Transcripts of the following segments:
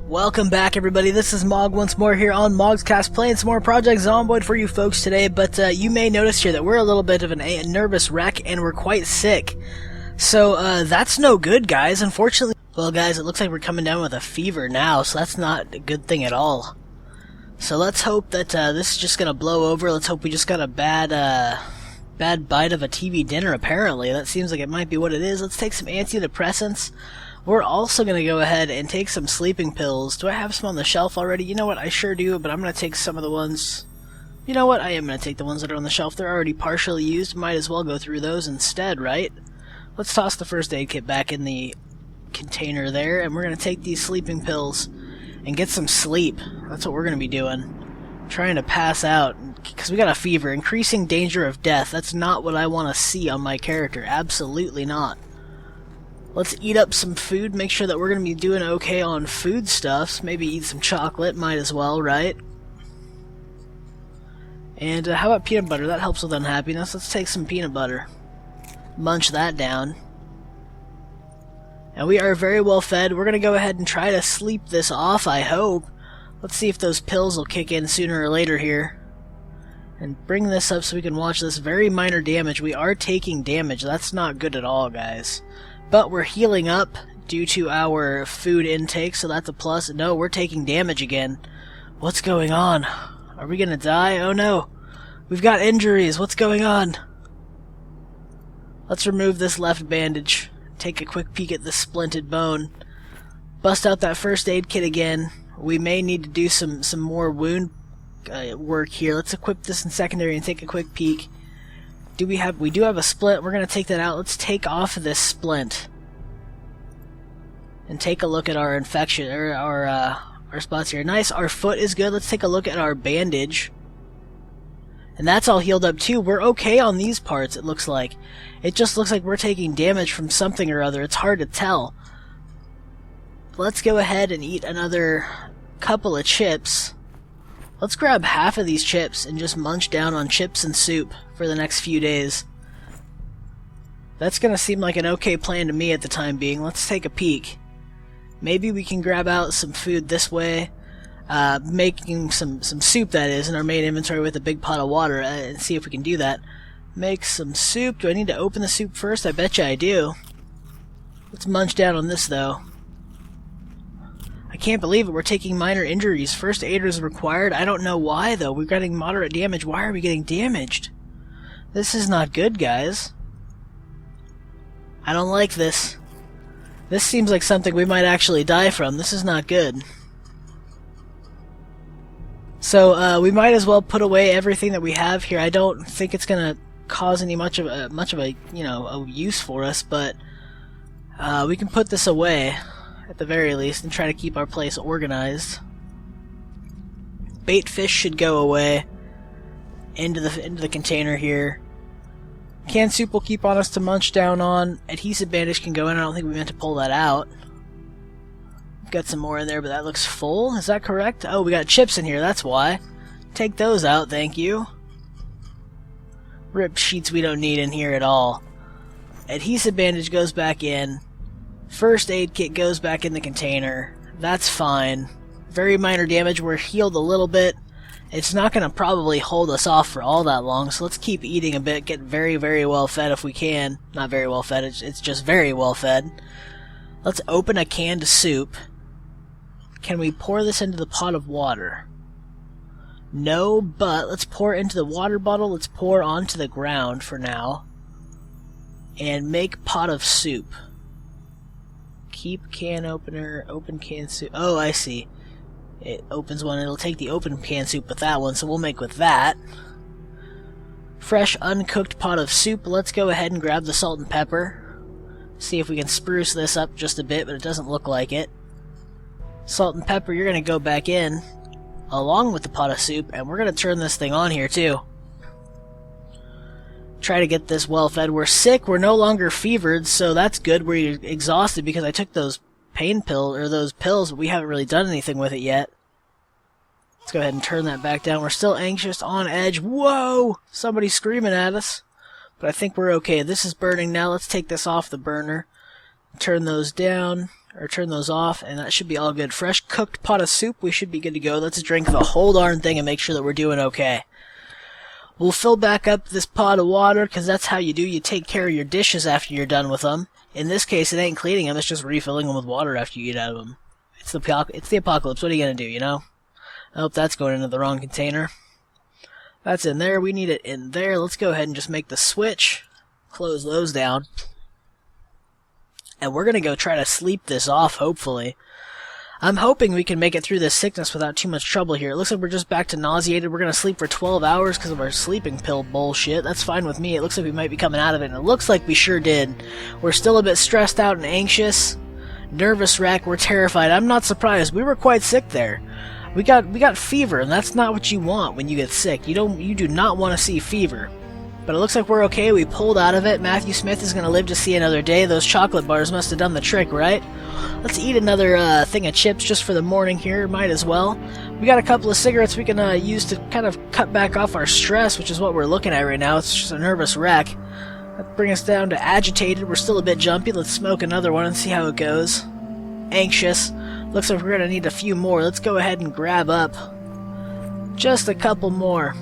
Welcome back, everybody. This is Mog once more here on Mog's Cast, playing some more Project Zomboid for you folks today, but you may notice here that we're a little bit of a nervous wreck, and we're quite sick. So, that's no good, guys. Unfortunately, well, guys, it looks like we're coming down with a fever now, so that's not a good thing at all. So let's hope that this is just gonna blow over. Let's hope we just got a bad bite of a TV dinner, apparently. That seems like it might be what it is. Let's take some antidepressants. We're also going to go ahead and take some sleeping pills. Do I have some on the shelf already? You know what? I sure do, but I'm going to take some of the ones... You know what? I am going to take the ones that are on the shelf. They're already partially used. Might as well go through those instead, right? Let's toss the first aid kit back in the container there, and we're going to take these sleeping pills and get some sleep. That's what we're going to be doing. Trying to pass out, because we got a fever. Increasing danger of death. That's not what I want to see on my character. Absolutely not. Let's eat up some food, make sure that we're going to be doing okay on foodstuffs. Maybe eat some chocolate, might as well, right? And how about peanut butter? That helps with unhappiness. Let's take some peanut butter. Munch that down. And we are very well fed. We're going to go ahead and try to sleep this off, I hope. Let's see if those pills will kick in sooner or later here. And bring this up so we can watch this. Very minor damage. We are taking damage. That's not good at all, guys. But we're healing up due to our food intake, so that's a plus. No, we're taking damage again. What's going on? Are we gonna die? Oh no. We've got injuries. What's going on? Let's remove this left bandage. Take a quick peek at the splinted bone. Bust out that first aid kit again. We may need to do some more wound work here. Let's equip this in secondary and take a quick peek. We do have a splint. We're going to take that out. Let's take off this splint and take a look at our infection, or our spots here. Nice. Our foot is good. Let's take a look at our bandage. And that's all healed up too. We're okay on these parts, it looks like. It just looks like we're taking damage from something or other. It's hard to tell. Let's go ahead and eat another couple of chips. Let's grab half of these chips and just munch down on chips and soup for the next few days. That's gonna seem like an okay plan to me at the time being. Let's take a peek. Maybe we can grab out some food this way. Making some soup, that is, in our main inventory with a big pot of water, and see if we can do that. Make some soup. Do I need to open the soup first? I betcha I do. Let's munch down on this, though. I can't believe it. We're taking minor injuries. First aid is required. I don't know why, though. We're getting moderate damage. Why are we getting damaged? This is not good, guys. I don't like this. This seems like something we might actually die from. This is not good. So, we might as well put away everything that we have here. I don't think it's gonna cause any much of a a use for us, but we can put this away at the very least and try to keep our place organized. Bait fish should go away into the container here. Canned soup will keep on us to munch down on. Adhesive bandage can go in. I don't think we meant to pull that out. We've got some more in there, but that looks full. Is that correct? Oh, we got chips in here. That's why. Take those out, thank you. Ripped sheets we don't need in here at all. Adhesive bandage goes back in. First aid kit goes back in the container. That's fine. Very minor damage. We're healed a little bit. It's not going to probably hold us off for all that long, so let's keep eating a bit. Get very, very well fed if we can. Not very well fed, it's just very well fed. Let's open a canned soup. Can we pour this into the pot of water? No, but let's pour it into the water bottle. Let's pour onto the ground for now. And make pot of soup. Keep can opener, open can soup. Oh, I see. It opens one, it'll take the open can soup with that one, so we'll make with that. Fresh, uncooked pot of soup. Let's go ahead and grab the salt and pepper. See if we can spruce this up just a bit, but it doesn't look like it. Salt and pepper, you're going to go back in, along with the pot of soup, and we're going to turn this thing on here, too. Try to get this well fed. We're sick, we're no longer fevered, so that's good. We're exhausted because I took those pain pill, or those pills, but we haven't really done anything with it yet. Let's go ahead and turn that back down. We're still anxious, on edge. Whoa! Somebody's screaming at us. But I think we're okay. This is burning now. Let's take this off the burner. Turn those down. or turn those off, and that should be all good. Fresh cooked pot of soup, we should be good to go. Let's drink the whole darn thing and make sure that we're doing okay. We'll fill back up this pot of water, because that's how you do. You take care of your dishes after you're done with them. In this case, it ain't cleaning them, it's just refilling them with water after you eat out of them. It's the apocalypse, what are you gonna do, you know? I hope that's going into the wrong container. That's in there, we need it in there. Let's go ahead and just make the switch. Close those down. And we're gonna go try to sleep this off, hopefully. I'm hoping we can make it through this sickness without too much trouble here. It looks like we're just back to nauseated. We're gonna sleep for 12 hours because of our sleeping pill bullshit. That's fine with me. It looks like we might be coming out of it, and it looks like we sure did. We're still a bit stressed out and anxious. Nervous wreck, we're terrified. I'm not surprised. We were quite sick there. We got fever, and that's not what you want when you get sick. You do not want to see fever. But it looks like we're okay. We pulled out of it. Matthew Smith is going to live to see another day. Those chocolate bars must have done the trick, right? Let's eat another thing of chips just for the morning here. Might as well. We got a couple of cigarettes we can use to kind of cut back off our stress, which is what we're looking at right now. It's just a nervous wreck. That brings us down to agitated. We're still a bit jumpy. Let's smoke another one and see how it goes. Anxious. Looks like we're going to need a few more. Let's go ahead and grab up just a couple more.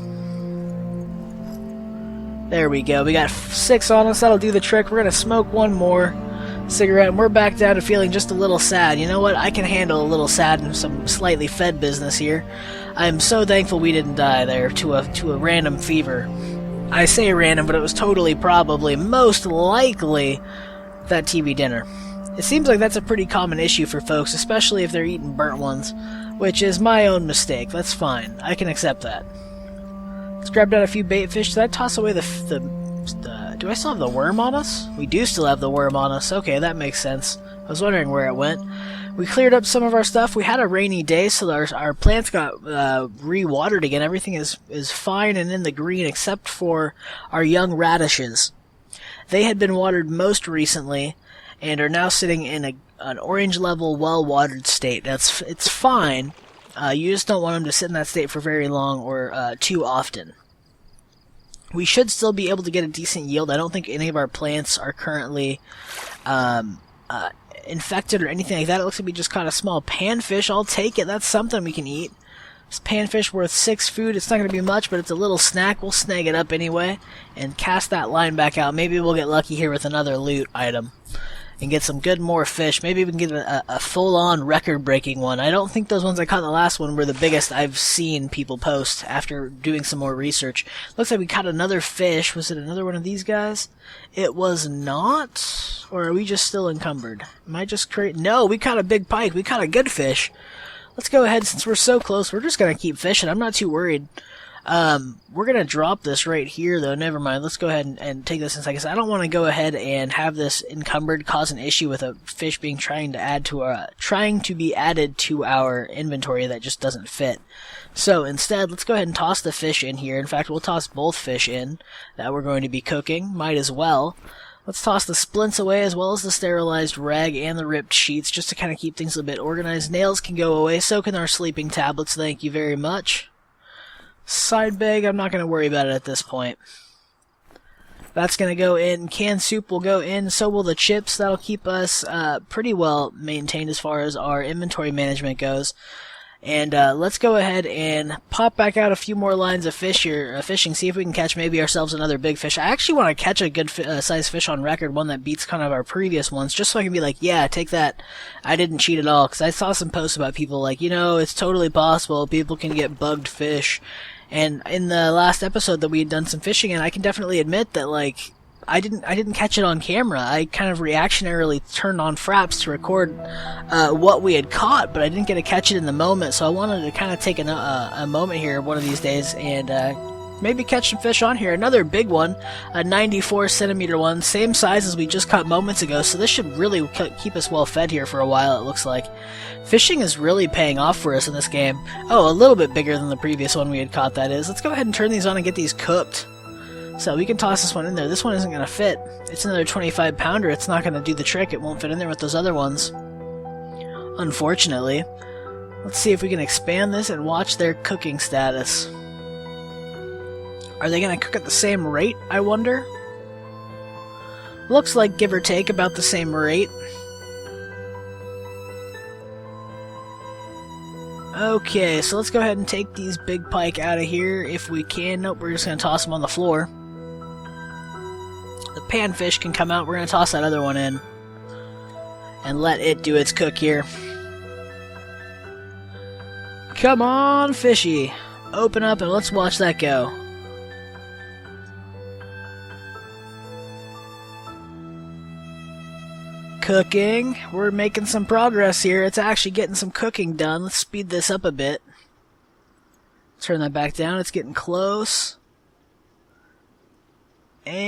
There we go. We got 6 on us. That'll do the trick. We're going to smoke one more cigarette, and we're back down to feeling just a little sad. You know what? I can handle a little sad and some slightly fed business here. I'm so thankful we didn't die there to a random fever. I say random, but it was totally probably, most likely, that TV dinner. It seems like that's a pretty common issue for folks, especially if they're eating burnt ones, which is my own mistake. That's fine. I can accept that. Let's grab down a few bait fish. Did I toss away do I still have the worm on us? We do still have the worm on us. Okay, that makes sense. I was wondering where it went. We cleared up some of our stuff. We had a rainy day, so our plants got re-watered again. Everything is fine and in the green except for our young radishes. They had been watered most recently and are now sitting in an orange level, well-watered state. It's fine. You just don't want them to sit in that state for very long or too often. We should still be able to get a decent yield. I don't think any of our plants are currently infected or anything like that. It looks like we just caught a small panfish. I'll take it. That's something we can eat. This panfish worth 6 food. It's not going to be much, but it's a little snack. We'll snag it up anyway and cast that line back out. Maybe we'll get lucky here with another loot item and get some good more fish. Maybe we can get a full-on record-breaking one. I don't think those ones I caught in the last one were the biggest I've seen people post after doing some more research. Looks like we caught another fish. Was it another one of these guys? It was not. Or are we just still encumbered? Am I just crazy? No, we caught a big pike. We caught a good fish. Let's go ahead, since we're so close, we're just going to keep fishing. I'm not too worried. We're going to drop this right here, though. Never mind. Let's go ahead and take this in a second. I don't want to go ahead and have this encumbered cause an issue with a fish being trying to be added to our inventory that just doesn't fit. So instead, let's go ahead and toss the fish in here. In fact, we'll toss both fish in that we're going to be cooking. Might as well. Let's toss the splints away as well as the sterilized rag and the ripped sheets just to kind of keep things a bit organized. Nails can go away. So can our sleeping tablets. Thank you very much. Side bag, I'm not going to worry about it at this point. That's going to go in. Canned soup will go in. So will the chips. That'll keep us pretty well maintained as far as our inventory management goes. And let's go ahead and pop back out a few more lines of fish here, fishing, see if we can catch maybe ourselves another big fish. I actually want to catch a good size fish on record, one that beats kind of our previous ones, just so I can be like, yeah, take that. I didn't cheat at all, because I saw some posts about people like, you know, it's totally possible. People can get bugged fish. And in the last episode that we had done some fishing in, I can definitely admit that, like, I didn't catch it on camera. I kind of reactionarily turned on fraps to record what we had caught, but I didn't get to catch it in the moment, so I wanted to kind of take a moment here one of these days and maybe catch some fish on here. Another big one, a 94 centimeter one, same size as we just caught moments ago, so this should really keep us well fed here for a while, it looks like. Fishing is really paying off for us in this game. Oh, a little bit bigger than the previous one we had caught, that is. Let's go ahead and turn these on and get these cooked. So we can toss this one in there. This one isn't going to fit. It's another 25 pounder. It's not going to do the trick. It won't fit in there with those other ones, unfortunately. Let's see if we can expand this and watch their cooking status. Are they going to cook at the same rate, I wonder? Looks like give or take about the same rate. Okay, so let's go ahead and take these big pike out of here if we can. Nope, we're just going to toss them on the floor. The panfish can come out. We're going to toss that other one in and let it do its cook here. Come on, fishy. Open up and let's watch that go. Cooking. We're making some progress here. It's actually getting some cooking done. Let's speed this up a bit. Turn that back down. It's getting close. And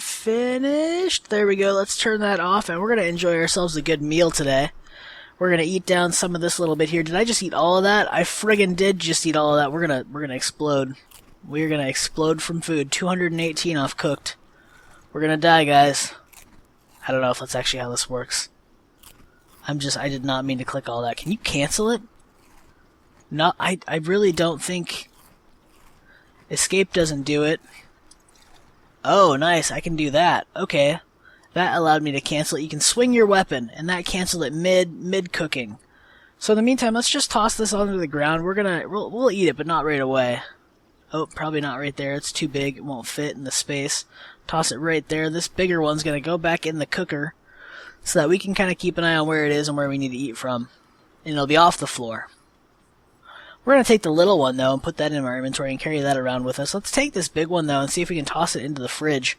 finished. There we go. Let's turn that off and we're going to enjoy ourselves a good meal today. We're going to eat down some of this little bit here. Did I just eat all of that? I friggin' did just eat all of that. We're going to explode. We're going to explode from food. 218 off cooked. We're going to die, guys. I don't know if that's actually how this works. I did not mean to click all that. Can you cancel it? No, I really don't think... Escape doesn't do it. Oh, nice. I can do that. Okay. That allowed me to cancel it. You can swing your weapon, and that canceled it mid-cooking. So in the meantime, let's just toss this onto the ground. We'll eat it, but not right away. Oh, probably not right there. It's too big. It won't fit in the space. Toss it right there. This bigger one's going to go back in the cooker so that we can kind of keep an eye on where it is and where we need to eat from. And it'll be off the floor. We're going to take the little one, though, and put that in our inventory and carry that around with us. Let's take this big one, though, and see if we can toss it into the fridge.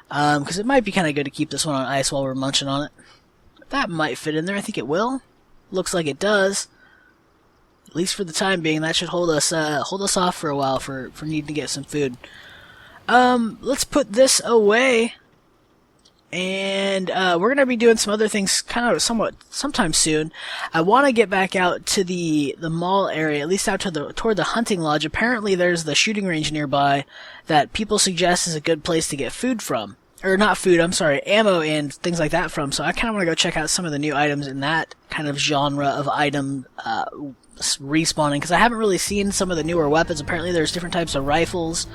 Because it might be kind of good to keep this one on ice while we're munching on it. That might fit in there. I think it will. Looks like it does. At least for the time being, that should hold us off for a while for needing to get some food. Let's put this away. And we're going to be doing some other things sometime soon. I want to get back out to the mall area, at least out to toward the hunting lodge. Apparently there's the shooting range nearby that people suggest is a good place to get food from. Or not food, I'm sorry, ammo and things like that from. So I kind of want to go check out some of the new items in that kind of genre of item respawning, because I haven't really seen some of the newer weapons. Apparently there's different types of rifles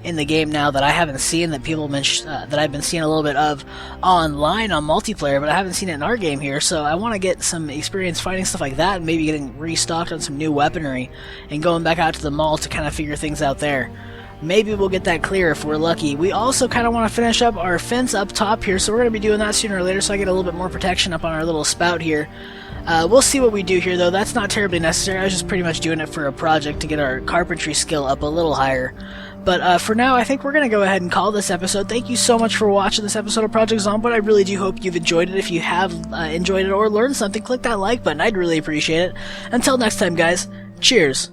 in the game now that I haven't seen, that people that I've been seeing a little bit of online on multiplayer, but I haven't seen it in our game here. So I want to get some experience fighting stuff like that and maybe getting restocked on some new weaponry and going back out to the mall to kind of figure things out there. Maybe we'll get that clear if we're lucky. We also kind of want to finish up our fence up top here, so we're going to be doing that sooner or later so I get a little bit more protection up on our little spout here. We'll see what we do here, though. That's not terribly necessary. I was just pretty much doing it for a project to get our carpentry skill up a little higher. But for now, I think we're going to go ahead and call this episode. Thank you so much for watching this episode of Project Zomboid. I really do hope you've enjoyed it. If you have enjoyed it or learned something, click that like button. I'd really appreciate it. Until next time, guys, cheers.